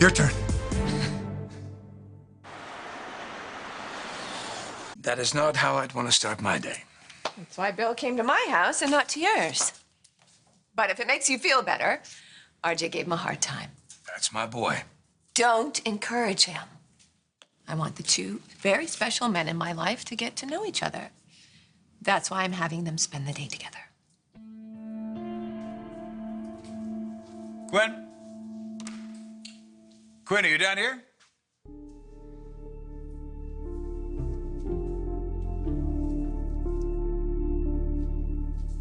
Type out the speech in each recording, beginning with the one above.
Your turn. That is not how I'd want to start my day. That's why Bill came to my house and not to yours. But if it makes you feel better, RJ gave him a hard time. That's my boy. Don't encourage him. I want the two very special men in my life to get to know each other. That's why I'm having them spend the day together. Quinn? Quinn, are you down here?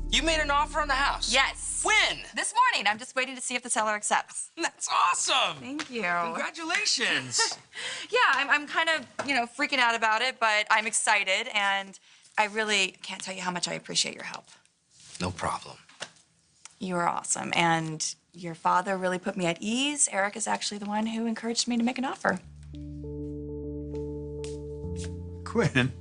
You made an offer on the house? Yes. When? This morning. I'm just waiting to see if the seller accepts. That's awesome. Thank you. Congratulations. Yeah, I'm kind of, freaking out about it, but I'm excited, and I really can't tell you how much I appreciate your help. No problem. You are awesome, and your father really put me at ease. Eric is actually the one who encouraged me to make an offer. Quinn,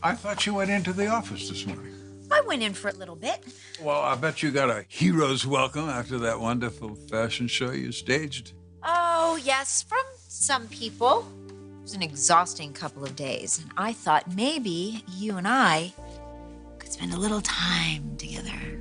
I thought you went into the office this morning. I went in for a little bit. Well, I bet you got a hero's welcome after that wonderful fashion show you staged. Oh, yes, from some people. It was an exhausting couple of days, and I thought maybe you and I could spend a little time together.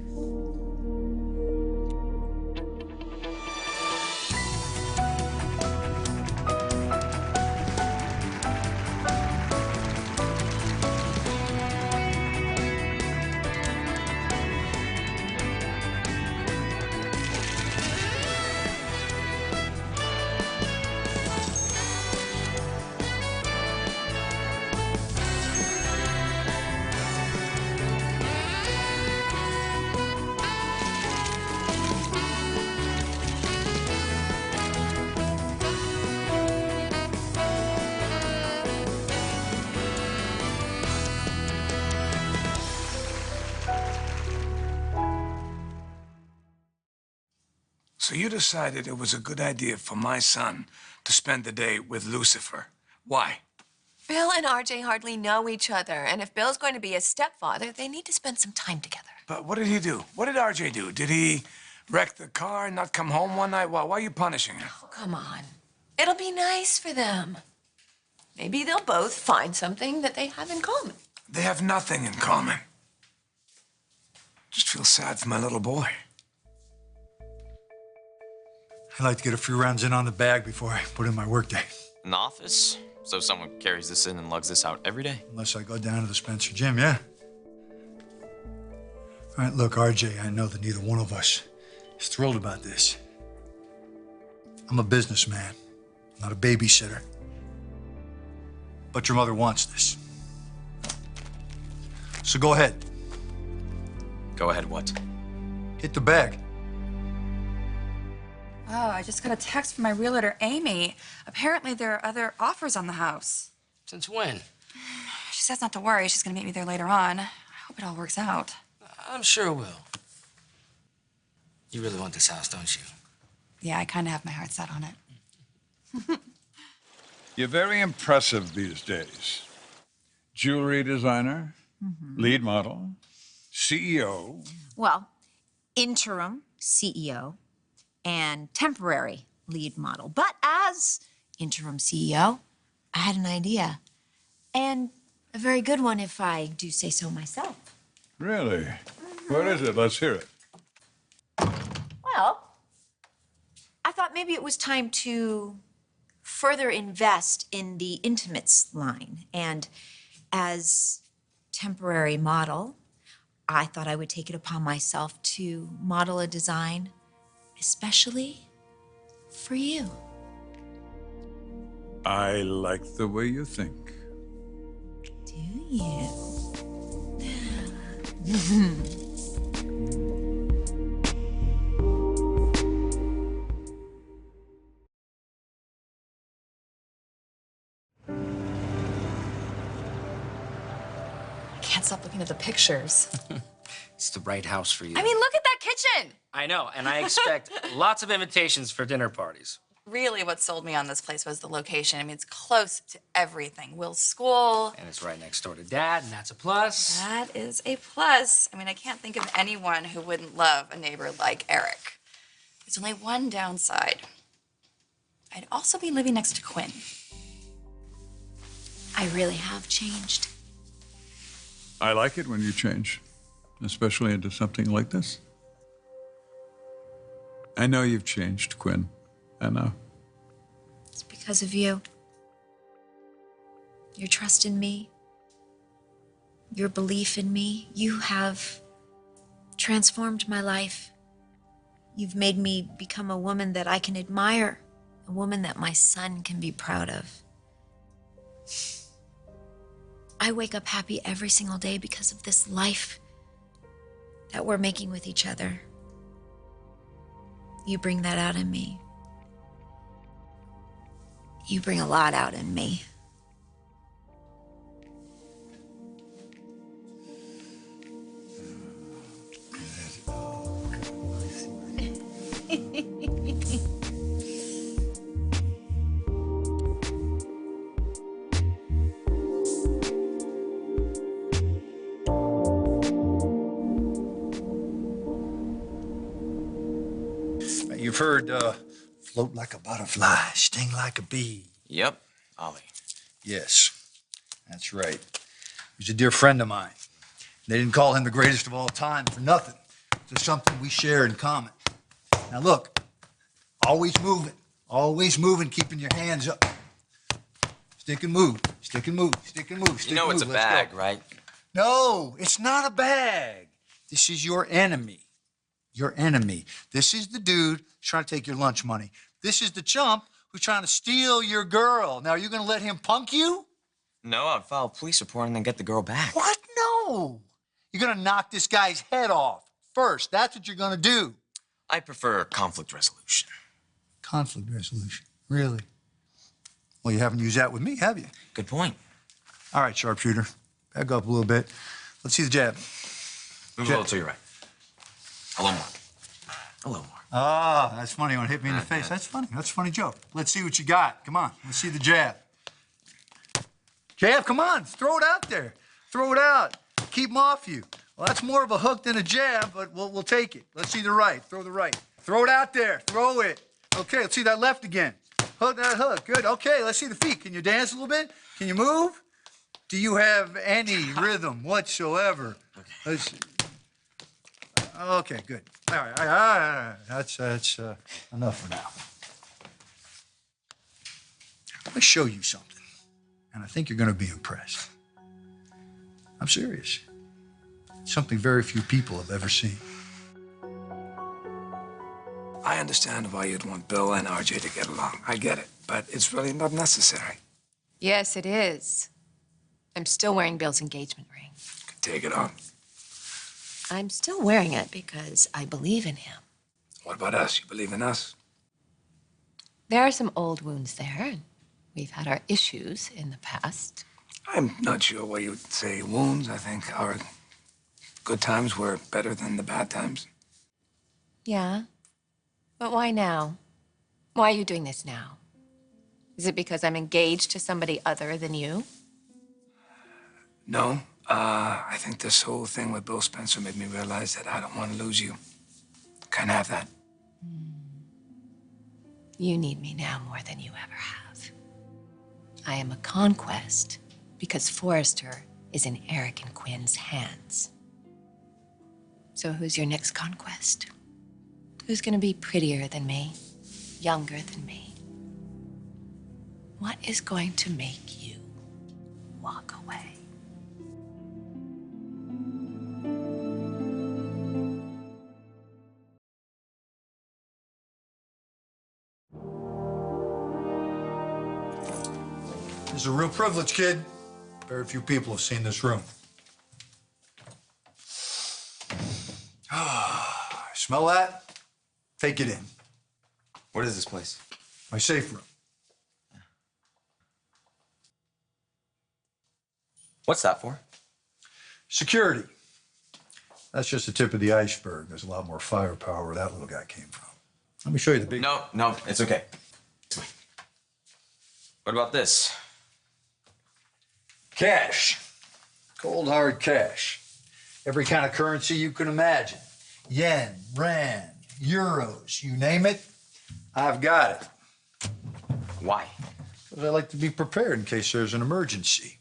So you decided it was a good idea for my son to spend the day with Lucifer. Why? Bill and RJ hardly know each other, and if Bill's going to be a stepfather, they need to spend some time together. But what did he do? What did RJ do? Did he wreck the car and not come home one night? Why are you punishing him? Oh, come on. It'll be nice for them. Maybe they'll both find something that they have in common. They have nothing in common. Just feel sad for my little boy. I'd like to get a few rounds in on the bag before I put in my workday. In the office? So someone carries this in and lugs this out every day? Unless I go down to the Spencer gym, yeah. All right, look, RJ, I know that neither one of us is thrilled about this. I'm a businessman, not a babysitter. But your mother wants this. So go ahead. Go ahead, what? Hit the bag. Oh, I just got a text from my realtor, Amy. Apparently there are other offers on the house. Since when? She says not to worry. She's gonna meet me there later on. I hope it all works out. I'm sure it will. You really want this house, don't you? Yeah, I kind of have my heart set on it. You're very impressive these days. Jewelry designer, lead model, CEO. Well, interim CEO and temporary lead model. But as interim CEO, I had an idea. And a very good one, if I do say so myself. Really? What is it? Let's hear it. Well, I thought maybe it was time to further invest in the intimates line. And as temporary model, I thought I would take it upon myself to model a design especially for you. I like the way you think. Do you? I can't stop looking at the pictures. It's the right house for you. I mean, look at that kitchen! I know, and I expect lots of invitations for dinner parties. Really, what sold me on this place was the location. I mean, it's close to everything. Will's school. And it's right next door to Dad, and that's a plus. That is a plus. I mean, I can't think of anyone who wouldn't love a neighbor like Eric. There's only one downside. I'd also be living next to Quinn. I really have changed. I like it when you change, especially into something like this. I know you've changed, Quinn. I know. It's because of you. Your trust in me, your belief in me. You have transformed my life. You've made me become a woman that I can admire, a woman that my son can be proud of. I wake up happy every single day because of this life that we're making with each other. You bring that out in me. You bring a lot out in me. You've heard float like a butterfly, sting like a bee. Yep, Ollie. Yes, that's right. He's a dear friend of mine. They didn't call him the greatest of all time for nothing. It's something we share in common. Now look, always moving, keeping your hands up. Stick and move, stick and move, stick and move, stick You know and it's a move. Let's bag, go. right? No, it's not a bag. This is your enemy. Your enemy. This is the dude who's trying to take your lunch money. This is the chump who's trying to steal your girl. Now, you're going to let him punk you? No, I'd file a police report and then get the girl back. What? No. You're going to knock this guy's head off first. That's what you're going to do. I prefer conflict resolution. Conflict resolution. Really? Well, you haven't used that with me, have you? Good point. All right, sharpshooter. Back up a little bit. Let's see the jab. Move a little to your right. A little more. A little more. Ah, that's funny. You want to hit me in the face? That's funny. That's a funny joke. Let's see what you got. Come on. Let's see the jab. Jab, come on. Throw it out there. Throw it out. Keep them off you. Well, that's more of a hook than a jab, but we'll take it. Let's see the right. Throw the right. Throw it out there. Throw it. Okay, let's see that left again. Hook that hook. Good. Okay, let's see the feet. Can you dance a little bit? Can you move? Do you have any rhythm whatsoever? Okay. Let's see. Okay, good. All right. That's enough for now. Let me show you something, and I think you're going to be impressed. I'm serious. Something very few people have ever seen. I understand why you'd want Bill and RJ to get along. I get it, but it's really not necessary. Yes, it is. I'm still wearing Bill's engagement ring. Take it off. I'm still wearing it because I believe in him. What about us? You believe in us? There are some old wounds there, and we've had our issues in the past. I'm not sure why you'd say wounds. I think our good times were better than the bad times. Yeah? But why now? Why are you doing this now? Is it because I'm engaged to somebody other than you? No. I think this whole thing with Bill Spencer made me realize that I don't want to lose you. Can't have that. You need me now more than you ever have. I am a conquest because Forrester is in Eric and Quinn's hands. So who's your next conquest? Who's gonna be prettier than me, younger than me? What is going to make you walk away? This is a real privilege, kid. Very few people have seen this room. Smell that? Take it in. What is this place? My safe room. What's that for? Security. That's just the tip of the iceberg. There's a lot more firepower where that little guy came from. Let me show you the big... No, it's okay. What about this? Cash. Cold, hard cash. Every kind of currency you can imagine. Yen, rand, euros, you name it, I've got it. Why? Because I like to be prepared in case there's an emergency.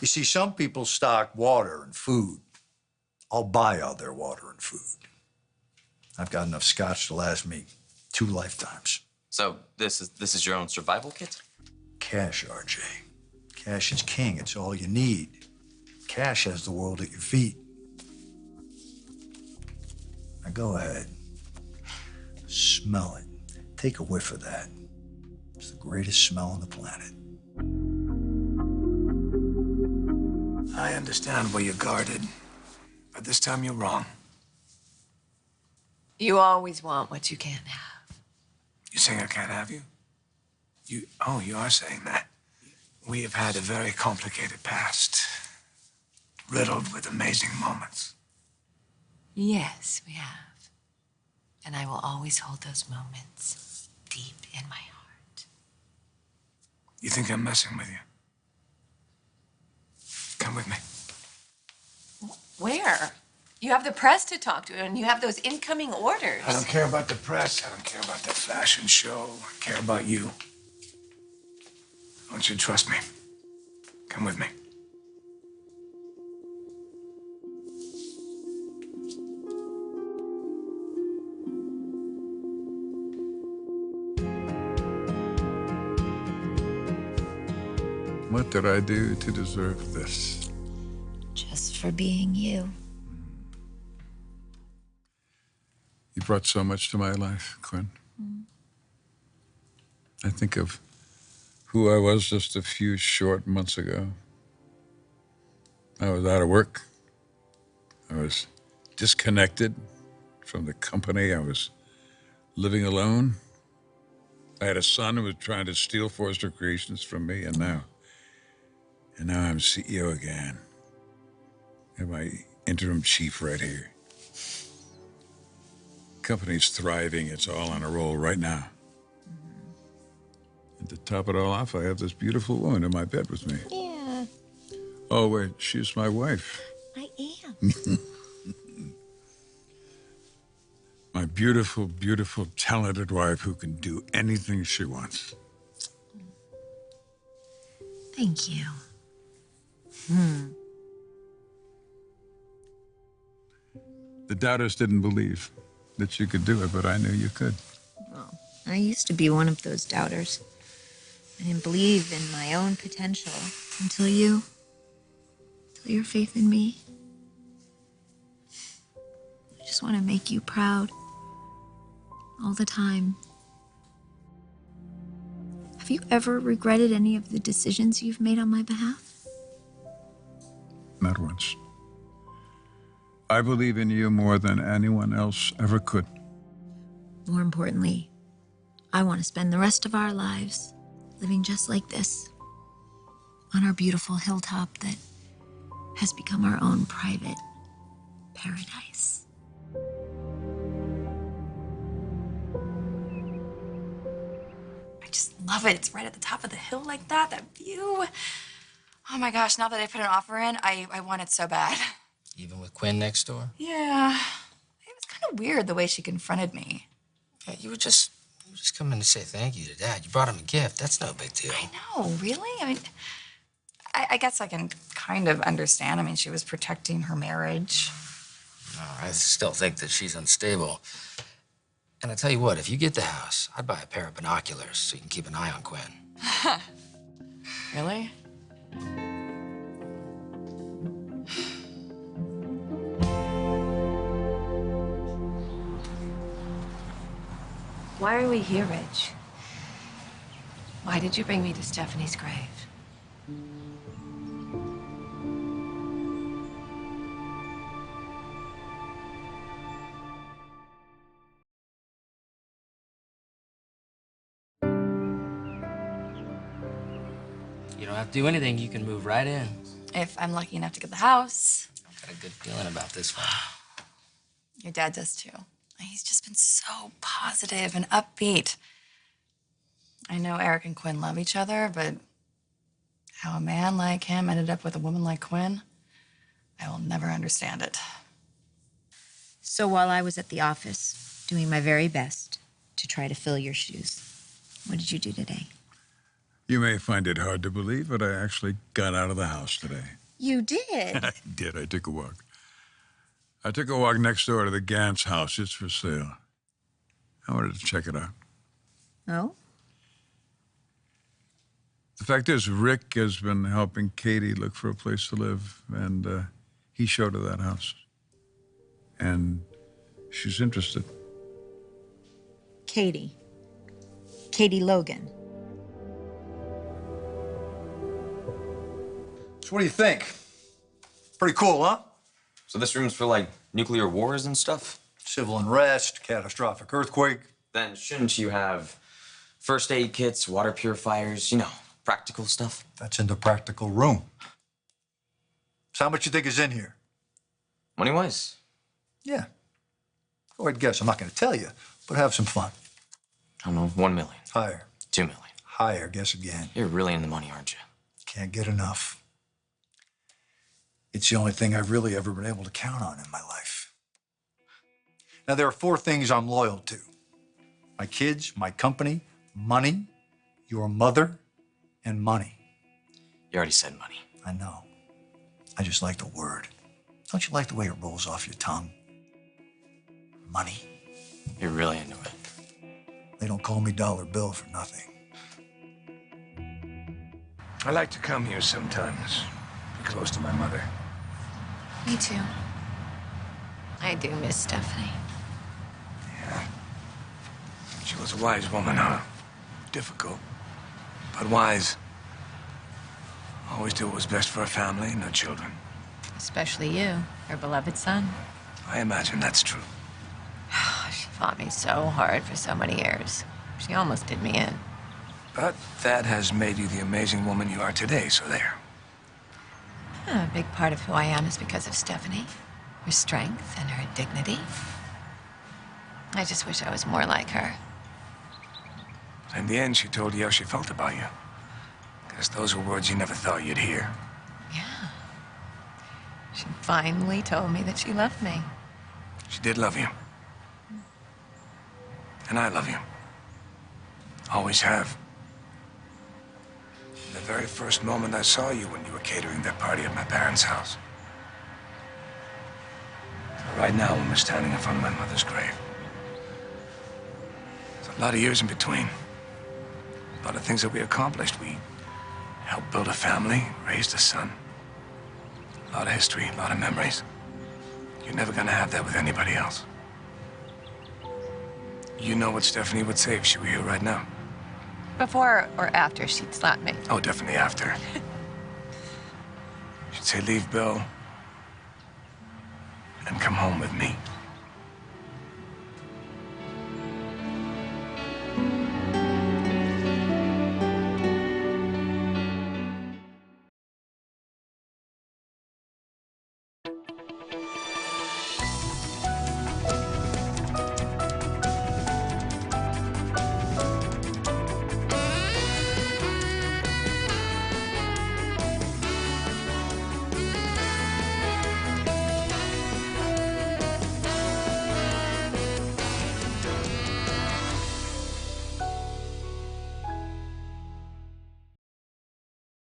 You see, some people stock water and food. I'll buy all their water and food. I've got enough scotch to last me 2 lifetimes. So this is your own survival kit? Cash, RJ. Cash is king. It's all you need. Cash has the world at your feet. Now go ahead. Smell it. Take a whiff of that. It's the greatest smell on the planet. I understand why you're guarded, but this time you're wrong. You always want what you can't have. You saying I can't have you? Oh, you are saying that. We have had a very complicated past, riddled with amazing moments. Yes, we have. And I will always hold those moments deep in my heart. You think I'm messing with you? Come with me. Where? You have the press to talk to, and you have those incoming orders. I don't care about the press. I don't care about the fashion show. I care about you. I want you to trust me. Come with me. What did I do to deserve this? Just for being you. You brought so much to my life, Quinn. I think of who I was just a few short months ago. I was out of work. I was disconnected from the company. I was living alone. I had a son who was trying to steal Forrester Creations from me, and now I'm CEO again. And my interim chief right here. Company's thriving. It's all on a roll right now. And to top it all off, I have this beautiful woman in my bed with me. Yeah, Oh, wait, she's my wife. I am. My beautiful, beautiful, talented wife who can do anything she wants. Thank you. The doubters didn't believe that you could do it, but I knew you could. Well, I used to be one of those doubters. I didn't believe in my own potential until your faith in me. I just want to make you proud all the time. Have you ever regretted any of the decisions you've made on my behalf? Not once. I believe in you more than anyone else ever could. More importantly, I want to spend the rest of our lives living just like this, on our beautiful hilltop that has become our own private paradise. I just love it. It's right at the top of the hill like that, that view. Oh my gosh, now that I put an offer in, I want it so bad. Even with Quinn next door? Yeah. It was kind of weird the way she confronted me. Yeah, you were just coming to say thank you to Dad. You brought him a gift. That's no big deal. I know, really? I mean, I guess I can kind of understand. I mean, she was protecting her marriage. No, I still think that she's unstable. And I tell you what, if you get the house, I'd buy a pair of binoculars so you can keep an eye on Quinn. Really? Why are we here, Rich? Why did you bring me to Stephanie's grave? You don't have to do anything. You can move right in. If I'm lucky enough to get the house. I've got a good feeling about this one. Your dad does too. He's just been so positive and upbeat. I know Eric and Quinn love each other, but how a man like him ended up with a woman like Quinn, I will never understand it. So while I was at the office doing my very best to try to fill your shoes, what did you do today? You may find it hard to believe, but I actually got out of the house today. You did? I did. I took a walk. I took a walk next door to the Gantz house. It's for sale. I wanted to check it out. Oh? The fact is, Rick has been helping Katie look for a place to live, and he showed her that house. And she's interested. Katie. Katie Logan. So what do you think? Pretty cool, huh? So this room's for, like, nuclear wars and stuff? Civil unrest, catastrophic earthquake. Then shouldn't you have first aid kits, water purifiers, you know, practical stuff? That's in the practical room. So how much you think is in here? Money-wise? Yeah. Go ahead, guess. I'm not going to tell you, but have some fun. I don't know, 1 million. Higher. 2 million. Higher. Guess again. You're really in the money, aren't you? Can't get enough. It's the only thing I've really ever been able to count on in my life. Now, there are 4 things I'm loyal to. My kids, my company, money, your mother, and money. You already said money. I know. I just like the word. Don't you like the way it rolls off your tongue? Money. You're really into it. They don't call me Dollar Bill for nothing. I like to come here sometimes, be close to my mother. Me too. I do miss Stephanie. Yeah. She was a wise woman, huh? Difficult, but wise. Always do what was best for her family and her children. Especially you, her beloved son. I imagine that's true. She fought me so hard for so many years. She almost did me in. But that has made you the amazing woman you are today, so there. A big part of who I am is because of Stephanie. Her strength and her dignity. I just wish I was more like her. In the end, she told you how she felt about you. Guess those were words you never thought you'd hear. Yeah. She finally told me that she loved me. She did love you. And I love you. Always have. From the very first moment I saw you when you were catering that party at my parents' house. Right now, when we're standing in front of my mother's grave. There's a lot of years in between. A lot of things that we accomplished. We helped build a family, raised a son. A lot of history, a lot of memories. You're never gonna have that with anybody else. You know what Stephanie would say if she were here right now. Before or after she'd slap me. Oh, definitely after. She'd say, leave Bill and come home with me.